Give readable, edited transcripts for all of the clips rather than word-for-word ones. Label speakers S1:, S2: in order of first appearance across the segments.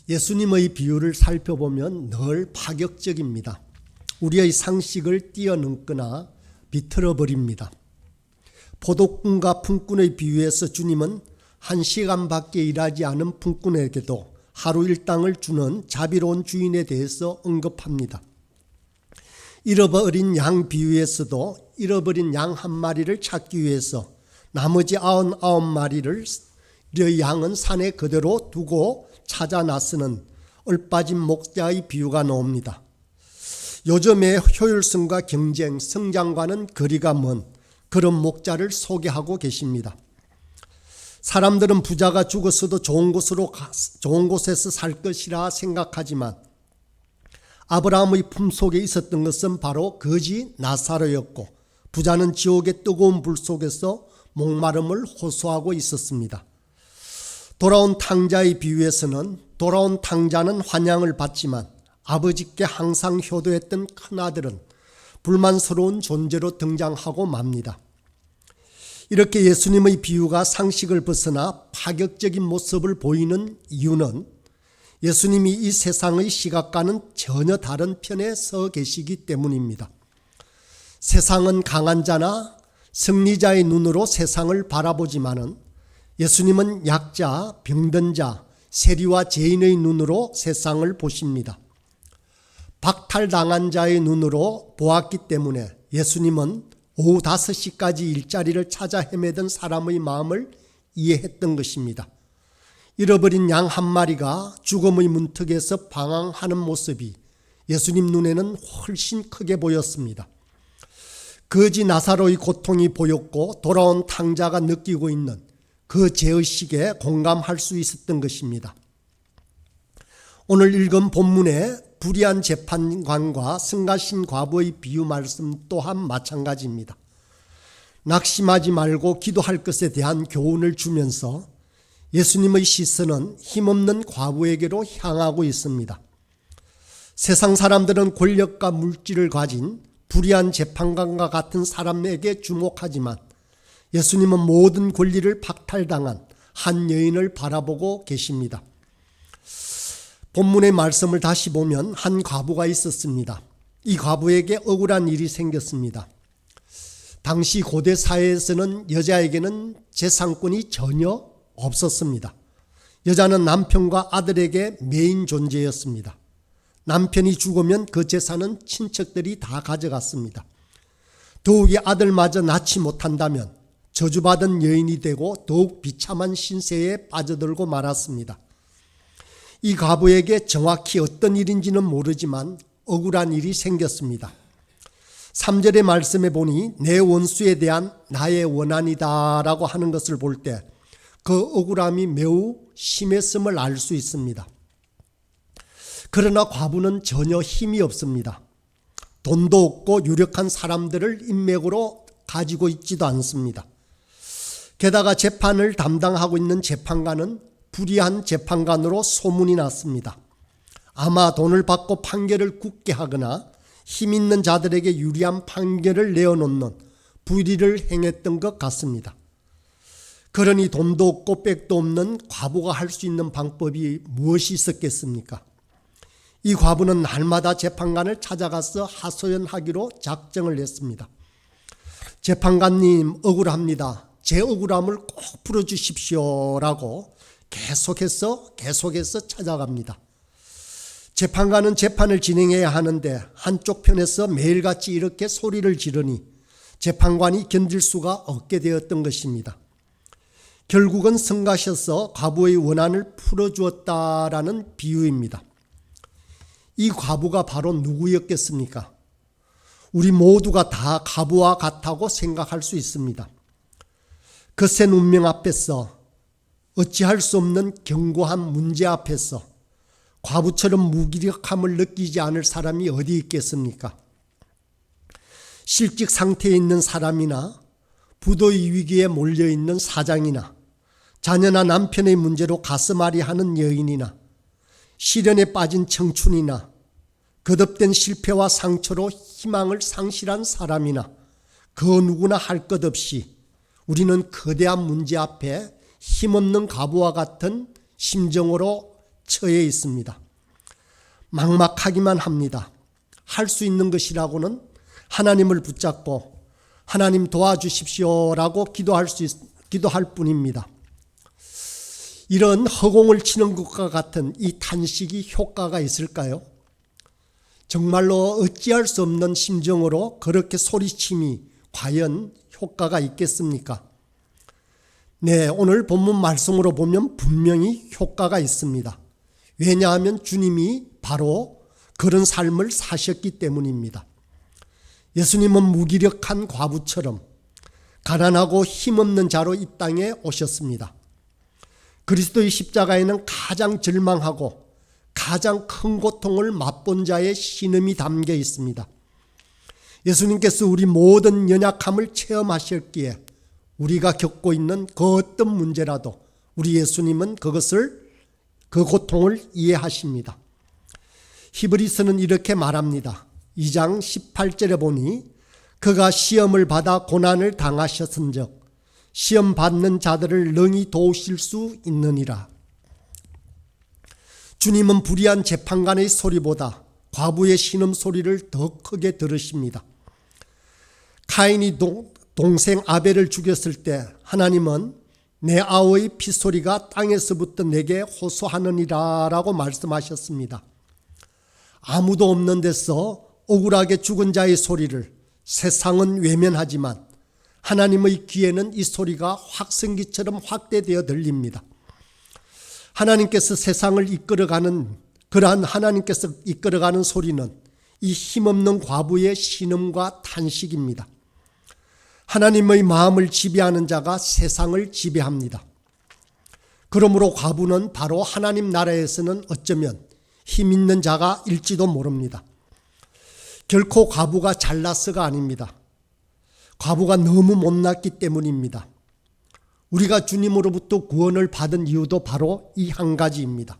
S1: 예수님의 비유를 살펴보면 늘 파격적입니다. 우리의 상식을 뛰어넘거나 비틀어 버립니다. 포도꾼과 품꾼의 비유에서 주님은 1시간밖에 일하지 않은 품꾼에게도 하루 일당을 주는 자비로운 주인에 대해서 언급합니다. 잃어버린 양 비유에서도 잃어버린 양 한 마리를 찾기 위해서 나머지 99마리를 양은 산에 그대로 두고 찾아 나서는 얼빠진 목자의 비유가 나옵니다. 요즘의 효율성과 경쟁, 성장과는 거리가 먼 그런 목자를 소개하고 계십니다. 사람들은 부자가 죽었어도 좋은 곳에서 살 것이라 생각하지만 아브라함의 품속에 있었던 것은 바로 거지 나사로였고 부자는 지옥의 뜨거운 불 속에서 목마름을 호소하고 있었습니다. 돌아온 탕자의 비유에서는 돌아온 탕자는 환영을 받지만 아버지께 항상 효도했던 큰아들은 불만스러운 존재로 등장하고 맙니다. 이렇게 예수님의 비유가 상식을 벗어나 파격적인 모습을 보이는 이유는 예수님이 이 세상의 시각과는 전혀 다른 편에 서 계시기 때문입니다. 세상은 강한 자나 승리자의 눈으로 세상을 바라보지만은 예수님은 약자, 병든 자, 세리와 죄인의 눈으로 세상을 보십니다. 박탈당한 자의 눈으로 보았기 때문에 예수님은 오후 5시까지 일자리를 찾아 헤매던 사람의 마음을 이해했던 것입니다. 잃어버린 양 한 마리가 죽음의 문턱에서 방황하는 모습이 예수님 눈에는 훨씬 크게 보였습니다. 거지 나사로의 고통이 보였고 돌아온 탕자가 느끼고 있는 그 죄의식에 공감할 수 있었던 것입니다. 오늘 읽은 본문의 불의한 재판관과 성가신 과부의 비유 말씀 또한 마찬가지입니다. 낙심하지 말고 기도할 것에 대한 교훈을 주면서 예수님의 시선은 힘없는 과부에게로 향하고 있습니다. 세상 사람들은 권력과 물질을 가진 불의한 재판관과 같은 사람에게 주목하지만 예수님은 모든 권리를 박탈당한 한 여인을 바라보고 계십니다. 본문의 말씀을 다시 보면 한 과부가 있었습니다. 이 과부에게 억울한 일이 생겼습니다. 당시 고대 사회에서는 여자에게는 재산권이 전혀 없었습니다. 여자는 남편과 아들에게 메인 존재였습니다. 남편이 죽으면 그 재산은 친척들이 다 가져갔습니다. 더욱이 아들마저 낳지 못한다면 저주받은 여인이 되고 더욱 비참한 신세에 빠져들고 말았습니다. 이 과부에게 정확히 어떤 일인지는 모르지만 억울한 일이 생겼습니다. 3절의 말씀에 보니 내 원수에 대한 나의 원한이다 라고 하는 것을 볼 때 그 억울함이 매우 심했음을 알 수 있습니다. 그러나 과부는 전혀 힘이 없습니다. 돈도 없고 유력한 사람들을 인맥으로 가지고 있지도 않습니다. 게다가 재판을 담당하고 있는 재판관은 불의한 재판관으로 소문이 났습니다. 아마 돈을 받고 판결을 굳게 하거나 힘 있는 자들에게 유리한 판결을 내어놓는 불의를 행했던 것 같습니다. 그러니 돈도 없고 빽도 없는 과부가 할 수 있는 방법이 무엇이 있었겠습니까? 이 과부는 날마다 재판관을 찾아가서 하소연하기로 작정을 했습니다. 재판관님, 억울합니다. 제 억울함을 꼭 풀어주십시오 라고 계속해서 찾아갑니다. 재판관은 재판을 진행해야 하는데 한쪽 편에서 매일같이 이렇게 소리를 지르니 재판관이 견딜 수가 없게 되었던 것입니다. 결국은 성가셔서 과부의 원한을 풀어주었다라는 비유입니다. 이 과부가 바로 누구였겠습니까? 우리 모두가 다 과부와 같다고 생각할 수 있습니다. 거센 운명 앞에서 어찌할 수 없는 견고한 문제 앞에서 과부처럼 무기력함을 느끼지 않을 사람이 어디 있겠습니까? 실직 상태에 있는 사람이나 부도의 위기에 몰려있는 사장이나 자녀나 남편의 문제로 가슴앓이하는 여인이나 시련에 빠진 청춘이나 거듭된 실패와 상처로 희망을 상실한 사람이나 그 누구나 할 것 없이 우리는 거대한 문제 앞에 힘없는 과부와 같은 심정으로 처해 있습니다. 막막하기만 합니다. 할 수 있는 것이라고는 하나님을 붙잡고 하나님 도와주십시오라고 기도할 뿐입니다. 이런 허공을 치는 것과 같은 이 탄식이 효과가 있을까요? 정말로 어찌할 수 없는 심정으로 그렇게 소리침이 과연 효과가 있겠습니까? 네, 오늘 본문 말씀으로 보면 분명히 효과가 있습니다. 왜냐하면 주님이 바로 그런 삶을 사셨기 때문입니다. 예수님은 무기력한 과부처럼 가난하고 힘없는 자로 이 땅에 오셨습니다. 그리스도의 십자가에는 가장 절망하고 가장 큰 고통을 맛본 자의 신음이 담겨 있습니다. 예수님께서 우리 모든 연약함을 체험하셨기에 우리가 겪고 있는 그 어떤 문제라도 우리 예수님은 그 고통을 이해하십니다. 히브리서는 이렇게 말합니다. 2장 18절에 보니 그가 시험을 받아 고난을 당하셨은즉 시험 받는 자들을 능히 도우실 수 있느니라. 주님은 불의한 재판관의 소리보다 과부의 신음 소리를 더 크게 들으십니다. 카인이 동생 아벨을 죽였을 때 하나님은 내 아우의 피소리가 땅에서부터 내게 호소하느니라 라고 말씀하셨습니다. 아무도 없는 데서 억울하게 죽은 자의 소리를 세상은 외면하지만 하나님의 귀에는 이 소리가 확성기처럼 확대되어 들립니다. 하나님께서 세상을 이끌어가는 그러한 하나님께서 이끌어가는 소리는 이 힘없는 과부의 신음과 탄식입니다. 하나님의 마음을 지배하는 자가 세상을 지배합니다. 그러므로 과부는 바로 하나님 나라에서는 어쩌면 힘 있는 자가 일지도 모릅니다. 결코 과부가 잘나서가 아닙니다. 과부가 너무 못났기 때문입니다. 우리가 주님으로부터 구원을 받은 이유도 바로 이 한 가지입니다.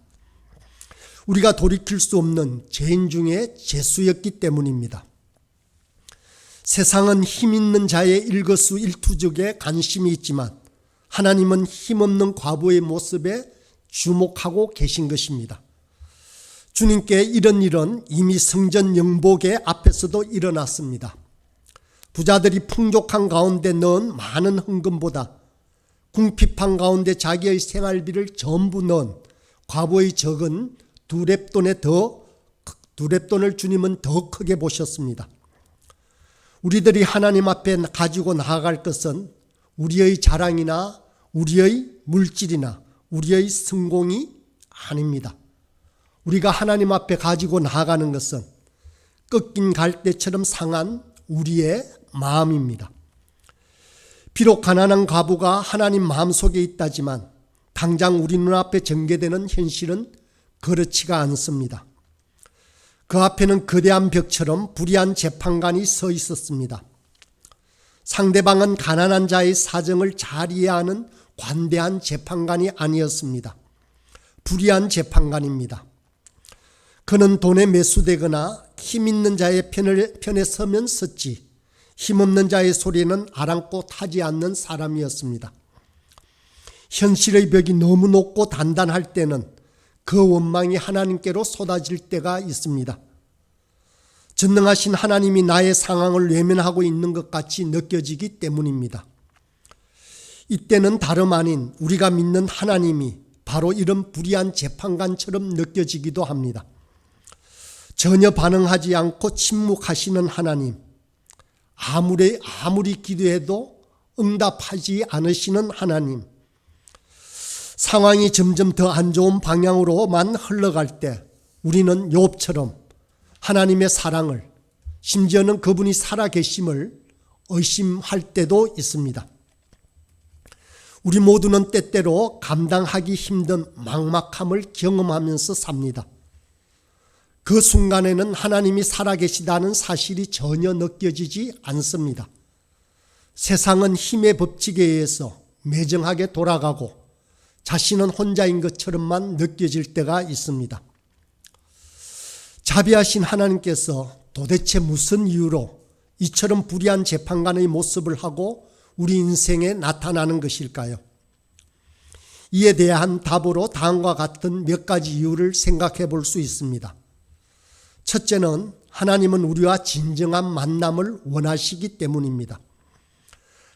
S1: 우리가 돌이킬 수 없는 죄인 중에 죄수였기 때문입니다. 세상은 힘 있는 자의 일거수일투족에 관심이 있지만 하나님은 힘없는 과부의 모습에 주목하고 계신 것입니다. 주님께 이런 일은 이미 성전 영복의 앞에서도 일어났습니다. 부자들이 풍족한 가운데 넣은 많은 헌금보다 궁핍한 가운데 자기의 생활비를 전부 넣은 과부의 적은 두 렙돈을 주님은 더 크게 보셨습니다. 우리들이 하나님 앞에 가지고 나아갈 것은 우리의 자랑이나 우리의 물질이나 우리의 성공이 아닙니다. 우리가 하나님 앞에 가지고 나아가는 것은 꺾인 갈대처럼 상한 우리의 마음입니다. 비록 가난한 과부가 하나님 마음속에 있다지만 당장 우리 눈앞에 전개되는 현실은 그렇지가 않습니다. 그 앞에는 거대한 벽처럼 불의한 재판관이 서 있었습니다. 상대방은 가난한 자의 사정을 잘 이해하는 관대한 재판관이 아니었습니다. 불의한 재판관입니다. 그는 돈에 매수되거나 힘 있는 자의 편에 서면 섰지 힘없는 자의 소리에는 아랑곳하지 않는 사람이었습니다. 현실의 벽이 너무 높고 단단할 때는 그 원망이 하나님께로 쏟아질 때가 있습니다. 전능하신 하나님이 나의 상황을 외면하고 있는 것 같이 느껴지기 때문입니다. 이때는 다름 아닌 우리가 믿는 하나님이 바로 이런 불의한 재판관처럼 느껴지기도 합니다. 전혀 반응하지 않고 침묵하시는 하나님, 아무리 기도해도 응답하지 않으시는 하나님, 상황이 점점 더 안 좋은 방향으로만 흘러갈 때 우리는 욥처럼 하나님의 사랑을, 심지어는 그분이 살아계심을 의심할 때도 있습니다. 우리 모두는 때때로 감당하기 힘든 막막함을 경험하면서 삽니다. 그 순간에는 하나님이 살아계시다는 사실이 전혀 느껴지지 않습니다. 세상은 힘의 법칙에 의해서 매정하게 돌아가고 자신은 혼자인 것처럼만 느껴질 때가 있습니다. 자비하신 하나님께서 도대체 무슨 이유로 이처럼 불의한 재판관의 모습을 하고 우리 인생에 나타나는 것일까요? 이에 대한 답으로 다음과 같은 몇 가지 이유를 생각해 볼 수 있습니다. 첫째는 하나님은 우리와 진정한 만남을 원하시기 때문입니다.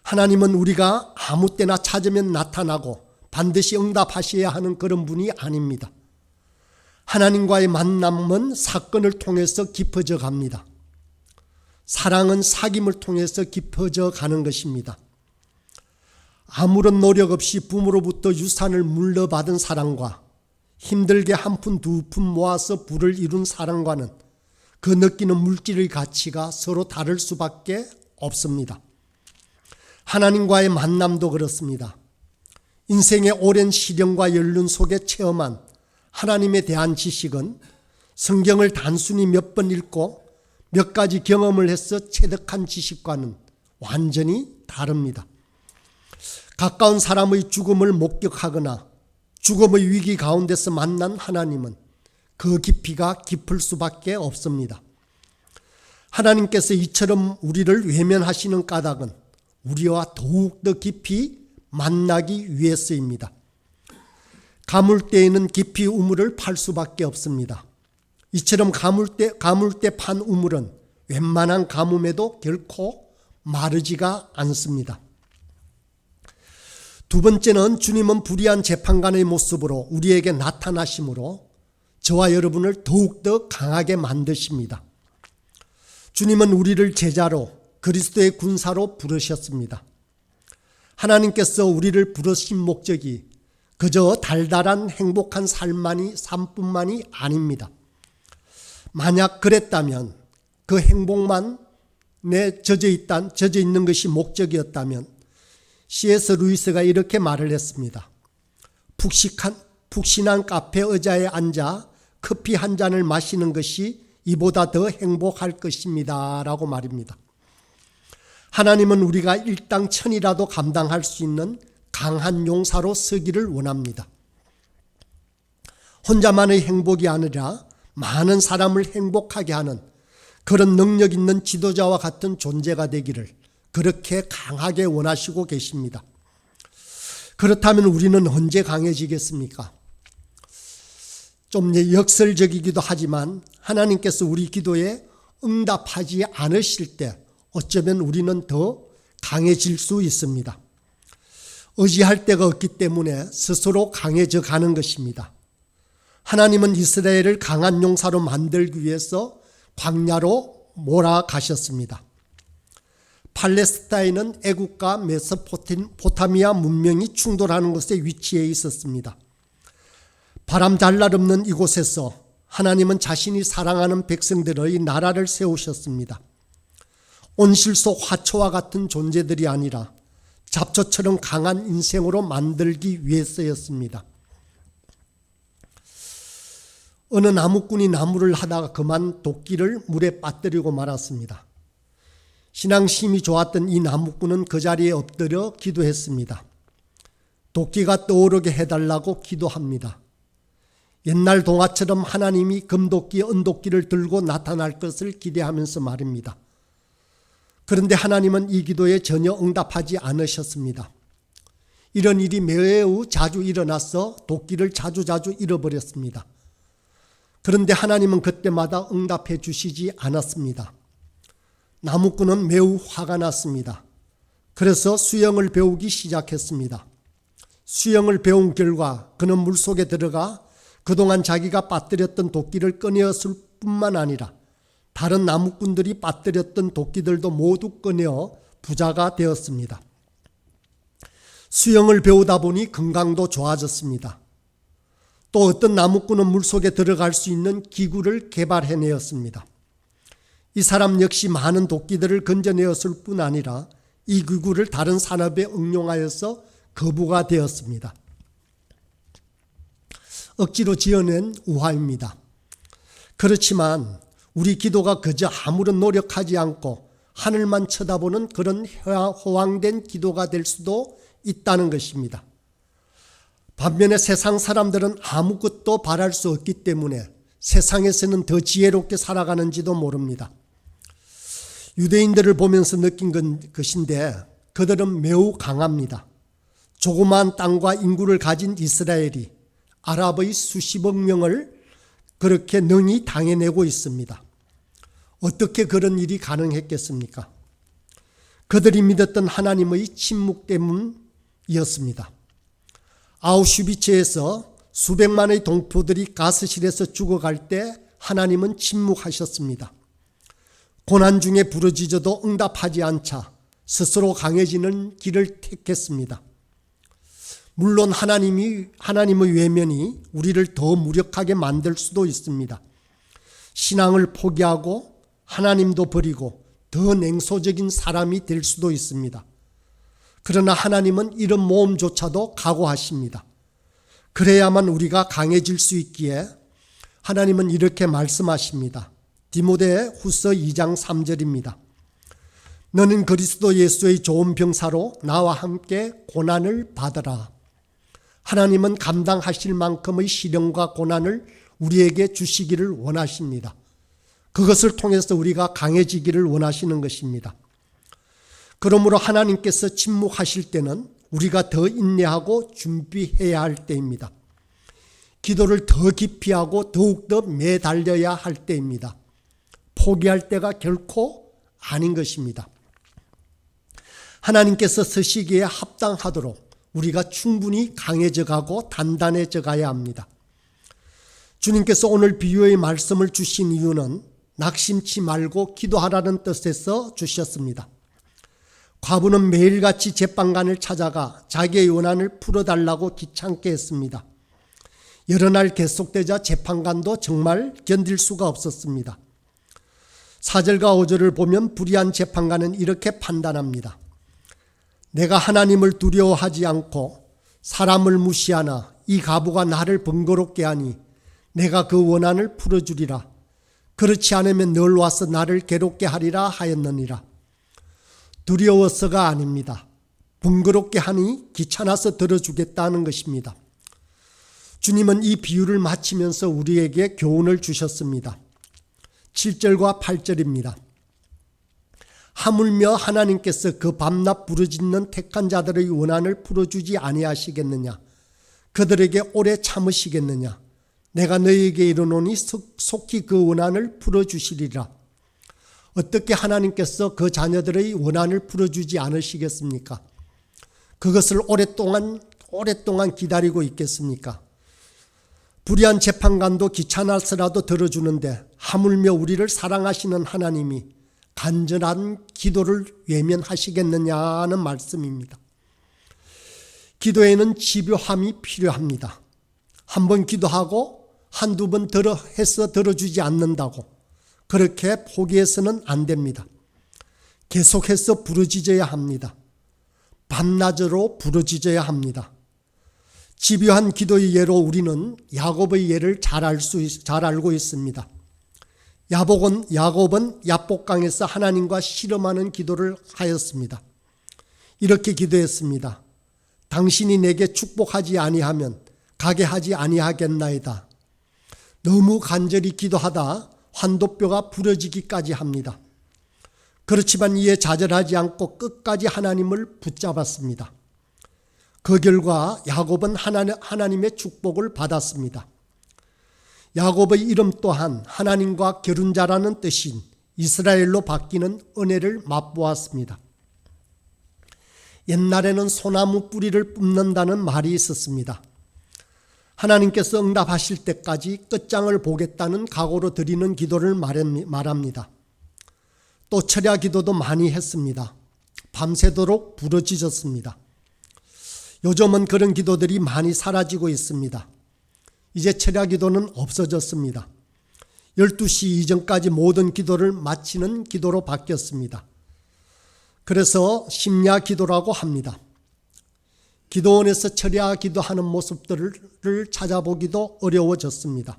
S1: 하나님은 우리가 아무 때나 찾으면 나타나고 반드시 응답하셔야 하는 그런 분이 아닙니다. 하나님과의 만남은 사건을 통해서 깊어져 갑니다. 사랑은 사귐을 통해서 깊어져 가는 것입니다. 아무런 노력 없이 부모로부터 유산을 물려받은 사랑과 힘들게 한 푼 두 푼 모아서 부를 이룬 사랑과는 그 느끼는 물질의 가치가 서로 다를 수밖에 없습니다. 하나님과의 만남도 그렇습니다. 인생의 오랜 시련과 연륜 속에 체험한 하나님에 대한 지식은 성경을 단순히 몇 번 읽고 몇 가지 경험을 해서 체득한 지식과는 완전히 다릅니다. 가까운 사람의 죽음을 목격하거나 죽음의 위기 가운데서 만난 하나님은 그 깊이가 깊을 수밖에 없습니다. 하나님께서 이처럼 우리를 외면하시는 까닭은 우리와 더욱더 깊이 만나기 위해서입니다. 가물대에는 깊이 우물을 팔 수밖에 없습니다. 이처럼 가물대 판 우물은 웬만한 가뭄에도 결코 마르지가 않습니다. 두 번째는 주님은 불의한 재판관의 모습으로 우리에게 나타나심으로 저와 여러분을 더욱더 강하게 만드십니다. 주님은 우리를 제자로 그리스도의 군사로 부르셨습니다. 하나님께서 우리를 부르신 목적이 그저 달달한 행복한 삶뿐만이 아닙니다. 만약 그랬다면 그 행복만에 젖어 있는 것이 목적이었다면 C.S. 루이스가 이렇게 말을 했습니다. 푹신한 카페 의자에 앉아 커피 한 잔을 마시는 것이 이보다 더 행복할 것입니다. 라고 말입니다. 하나님은 우리가 일당천이라도 감당할 수 있는 강한 용사로 서기를 원합니다. 혼자만의 행복이 아니라 많은 사람을 행복하게 하는 그런 능력 있는 지도자와 같은 존재가 되기를 그렇게 강하게 원하시고 계십니다. 그렇다면 우리는 언제 강해지겠습니까? 좀 역설적이기도 하지만 하나님께서 우리 기도에 응답하지 않으실 때 어쩌면 우리는 더 강해질 수 있습니다. 의지할 데가 없기 때문에 스스로 강해져 가는 것입니다. 하나님은 이스라엘을 강한 용사로 만들기 위해서 광야로 몰아가셨습니다. 팔레스타인은 애국과 메소포타미아 문명이 충돌하는 곳에 위치해 있었습니다. 바람 잘 날 없는 이곳에서 하나님은 자신이 사랑하는 백성들의 나라를 세우셨습니다. 온실 속 화초와 같은 존재들이 아니라 잡초처럼 강한 인생으로 만들기 위해서였습니다. 어느 나무꾼이 나무를 하다가 그만 도끼를 물에 빠뜨리고 말았습니다. 신앙심이 좋았던 이 나무꾼은 그 자리에 엎드려 기도했습니다. 도끼가 떠오르게 해달라고 기도합니다. 옛날 동화처럼 하나님이 금도끼, 은도끼를 들고 나타날 것을 기대하면서 말입니다. 그런데 하나님은 이 기도에 전혀 응답하지 않으셨습니다. 이런 일이 매우 자주 일어나서 도끼를 자주 잃어버렸습니다. 그런데 하나님은 그때마다 응답해 주시지 않았습니다. 나무꾼은 매우 화가 났습니다. 그래서 수영을 배우기 시작했습니다. 수영을 배운 결과 그는 물속에 들어가 그동안 자기가 빠뜨렸던 도끼를 꺼내었을 뿐만 아니라 다른 나무꾼들이 빠뜨렸던 도끼들도 모두 꺼내어 부자가 되었습니다. 수영을 배우다 보니 건강도 좋아졌습니다. 또 어떤 나무꾼은 물속에 들어갈 수 있는 기구를 개발해내었습니다. 이 사람 역시 많은 도끼들을 건져내었을 뿐 아니라 이 기구를 다른 산업에 응용하여서 거부가 되었습니다. 억지로 지어낸 우화입니다. 그렇지만 우리 기도가 그저 아무런 노력하지 않고 하늘만 쳐다보는 그런 허황된 기도가 될 수도 있다는 것입니다. 반면에 세상 사람들은 아무것도 바랄 수 없기 때문에 세상에서는 더 지혜롭게 살아가는지도 모릅니다. 유대인들을 보면서 느낀 것인데 그들은 매우 강합니다. 조그마한 땅과 인구를 가진 이스라엘이 아랍의 수십억 명을 그렇게 능히 당해내고 있습니다. 어떻게 그런 일이 가능했겠습니까? 그들이 믿었던 하나님의 침묵 때문이었습니다. 아우슈비츠에서 수백만의 동포들이 가스실에서 죽어갈 때 하나님은 침묵하셨습니다. 고난 중에 부르짖어도 응답하지 않자 스스로 강해지는 길을 택했습니다. 물론 하나님의 외면이 우리를 더 무력하게 만들 수도 있습니다. 신앙을 포기하고 하나님도 버리고 더 냉소적인 사람이 될 수도 있습니다. 그러나 하나님은 이런 모험조차도 각오하십니다. 그래야만 우리가 강해질 수 있기에 하나님은 이렇게 말씀하십니다. 디모데 후서 2장 3절입니다. 너는 그리스도 예수의 좋은 병사로 나와 함께 고난을 받으라. 하나님은 감당하실 만큼의 시련과 고난을 우리에게 주시기를 원하십니다. 그것을 통해서 우리가 강해지기를 원하시는 것입니다. 그러므로 하나님께서 침묵하실 때는 우리가 더 인내하고 준비해야 할 때입니다. 기도를 더 깊이 하고 더욱더 매달려야 할 때입니다. 포기할 때가 결코 아닌 것입니다. 하나님께서 쓰시기에 합당하도록 우리가 충분히 강해져 가고 단단해져 가야 합니다. 주님께서 오늘 비유의 말씀을 주신 이유는 낙심치 말고 기도하라는 뜻에서 주셨습니다. 과부는 매일같이 재판관을 찾아가 자기의 원한을 풀어달라고 귀찮게 했습니다. 여러 날 계속되자 재판관도 정말 견딜 수가 없었습니다. 4절과 5절을 보면 불의한 재판관은 이렇게 판단합니다. 내가 하나님을 두려워하지 않고 사람을 무시하나 이 과부가 나를 번거롭게 하니 내가 그 원한을 풀어주리라. 그렇지 않으면 늘 와서 나를 괴롭게 하리라 하였느니라. 두려워서가 아닙니다. 번거롭게 하니 귀찮아서 들어주겠다는 것입니다. 주님은 이 비유를 마치면서 우리에게 교훈을 주셨습니다. 7절과 8절입니다. 하물며 하나님께서 그 밤낮 부르짖는 택한 자들의 원한을 풀어주지 아니하시겠느냐? 그들에게 오래 참으시겠느냐? 내가 너희에게 이르노니 속히 그 원한을 풀어주시리라. 어떻게 하나님께서 그 자녀들의 원한을 풀어주지 않으시겠습니까? 그것을 오랫동안 기다리고 있겠습니까? 불의한 재판관도 귀찮아서라도 들어주는데 하물며 우리를 사랑하시는 하나님이 간절한 기도를 외면하시겠느냐는 말씀입니다. 기도에는 집요함이 필요합니다. 한번 기도하고 한두 번 해서 들어주지 않는다고 그렇게 포기해서는 안 됩니다. 계속해서 부르짖어야 합니다. 밤낮으로 부르짖어야 합니다. 집요한 기도의 예로 우리는 야곱의 예를 잘 알고 있습니다. 야곱은 야복강에서 하나님과 씨름하는 기도를 하였습니다. 이렇게 기도했습니다. 당신이 내게 축복하지 아니하면 가게 하지 아니하겠나이다. 너무 간절히 기도하다 환도뼈가 부러지기까지 합니다. 그렇지만 이에 좌절하지 않고 끝까지 하나님을 붙잡았습니다. 그 결과 야곱은 하나님의 축복을 받았습니다. 야곱의 이름 또한 하나님과 겨룬자라는 뜻인 이스라엘로 바뀌는 은혜를 맛보았습니다. 옛날에는 소나무 뿌리를 뿜는다는 말이 있었습니다. 하나님께서 응답하실 때까지 끝장을 보겠다는 각오로 드리는 기도를 말합니다. 또 철야 기도도 많이 했습니다. 밤새도록 부르짖었습니다. 요즘은 그런 기도들이 많이 사라지고 있습니다. 이제 철야 기도는 없어졌습니다. 12시 이전까지 모든 기도를 마치는 기도로 바뀌었습니다. 그래서 심야 기도라고 합니다. 기도원에서 철야 기도하는 모습들을 찾아보기도 어려워졌습니다.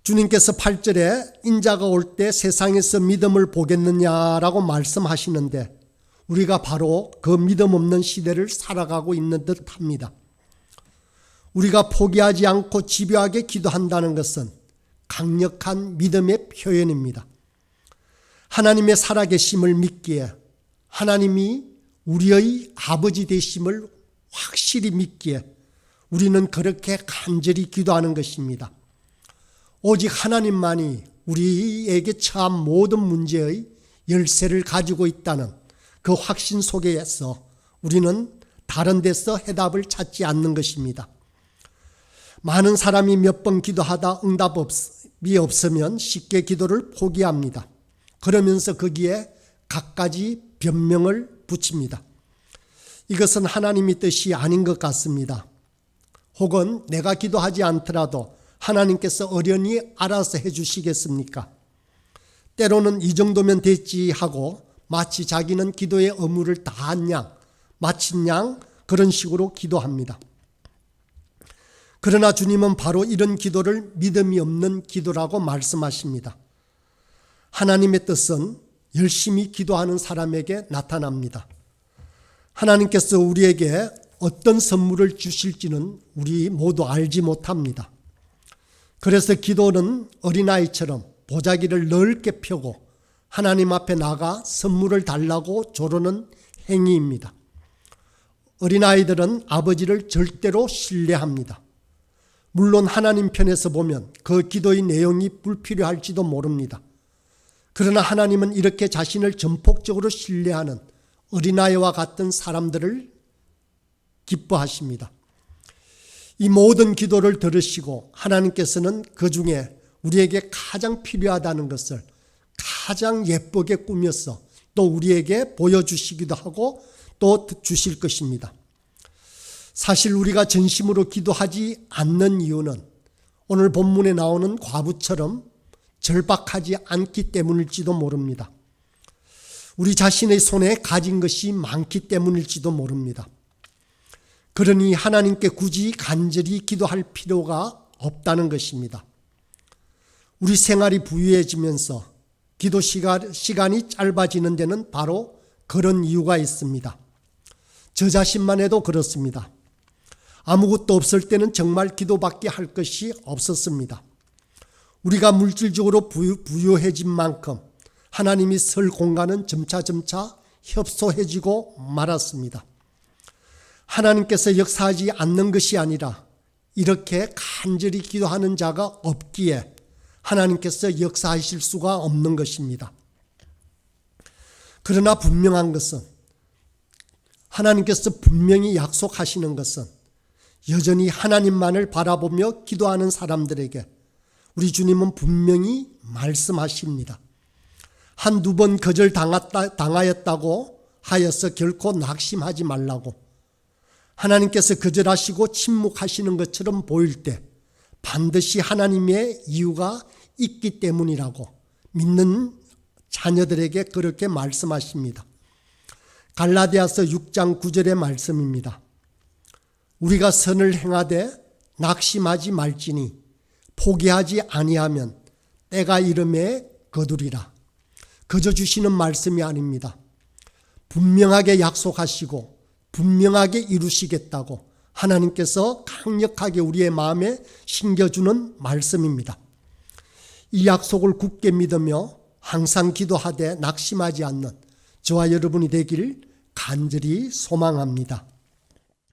S1: 주님께서 8절에 인자가 올 때 세상에서 믿음을 보겠느냐라고 말씀하시는데 우리가 바로 그 믿음 없는 시대를 살아가고 있는 듯합니다. 우리가 포기하지 않고 집요하게 기도한다는 것은 강력한 믿음의 표현입니다. 하나님의 살아계심을 믿기에 하나님이 우리의 아버지 되심을 확실히 믿기에 우리는 그렇게 간절히 기도하는 것입니다. 오직 하나님만이 우리에게 처한 모든 문제의 열쇠를 가지고 있다는 그 확신 속에서 우리는 다른 데서 해답을 찾지 않는 것입니다. 많은 사람이 몇 번 기도하다 응답이 없으면 쉽게 기도를 포기합니다. 그러면서 거기에 갖가지 변명을 붙입니다. 이것은 하나님의 뜻이 아닌 것 같습니다. 혹은 내가 기도하지 않더라도 하나님께서 어련히 알아서 해주시겠습니까? 때로는 이 정도면 됐지 하고 마치 자기는 기도의 의무를 다한 양, 마친 양 그런 식으로 기도합니다. 그러나 주님은 바로 이런 기도를 믿음이 없는 기도라고 말씀하십니다. 하나님의 뜻은 열심히 기도하는 사람에게 나타납니다. 하나님께서 우리에게 어떤 선물을 주실지는 우리 모두 알지 못합니다. 그래서 기도는 어린아이처럼 보자기를 넓게 펴고 하나님 앞에 나가 선물을 달라고 조르는 행위입니다. 어린아이들은 아버지를 절대로 신뢰합니다. 물론 하나님 편에서 보면 그 기도의 내용이 불필요할지도 모릅니다. 그러나 하나님은 이렇게 자신을 전폭적으로 신뢰하는 어린아이와 같은 사람들을 기뻐하십니다. 이 모든 기도를 들으시고 하나님께서는 그 중에 우리에게 가장 필요하다는 것을 가장 예쁘게 꾸며서 또 우리에게 보여주시기도 하고 또 주실 것입니다. 사실 우리가 전심으로 기도하지 않는 이유는 오늘 본문에 나오는 과부처럼 절박하지 않기 때문일지도 모릅니다. 우리 자신의 손에 가진 것이 많기 때문일지도 모릅니다. 그러니 하나님께 굳이 간절히 기도할 필요가 없다는 것입니다. 우리 생활이 부유해지면서 기도 시간이 짧아지는 데는 바로 그런 이유가 있습니다. 저 자신만 해도 그렇습니다. 아무것도 없을 때는 정말 기도밖에 할 것이 없었습니다. 우리가 물질적으로 부유해진 만큼 하나님이 설 공간은 점차점차 협소해지고 말았습니다. 하나님께서 역사하지 않는 것이 아니라 이렇게 간절히 기도하는 자가 없기에 하나님께서 역사하실 수가 없는 것입니다. 그러나 분명한 것은 하나님께서 분명히 약속하시는 것은 여전히 하나님만을 바라보며 기도하는 사람들에게 우리 주님은 분명히 말씀하십니다. 한두 번 거절당하였다고 하여서 결코 낙심하지 말라고. 하나님께서 거절하시고 침묵하시는 것처럼 보일 때 반드시 하나님의 이유가 있기 때문이라고 믿는 자녀들에게 그렇게 말씀하십니다. 갈라디아서 6장 9절의 말씀입니다. 우리가 선을 행하되 낙심하지 말지니 포기하지 아니하면 때가 이름에 거두리라. 거저 주시는 말씀이 아닙니다. 분명하게 약속하시고 분명하게 이루시겠다고 하나님께서 강력하게 우리의 마음에 심겨주는 말씀입니다. 이 약속을 굳게 믿으며 항상 기도하되 낙심하지 않는 저와 여러분이 되길 간절히 소망합니다.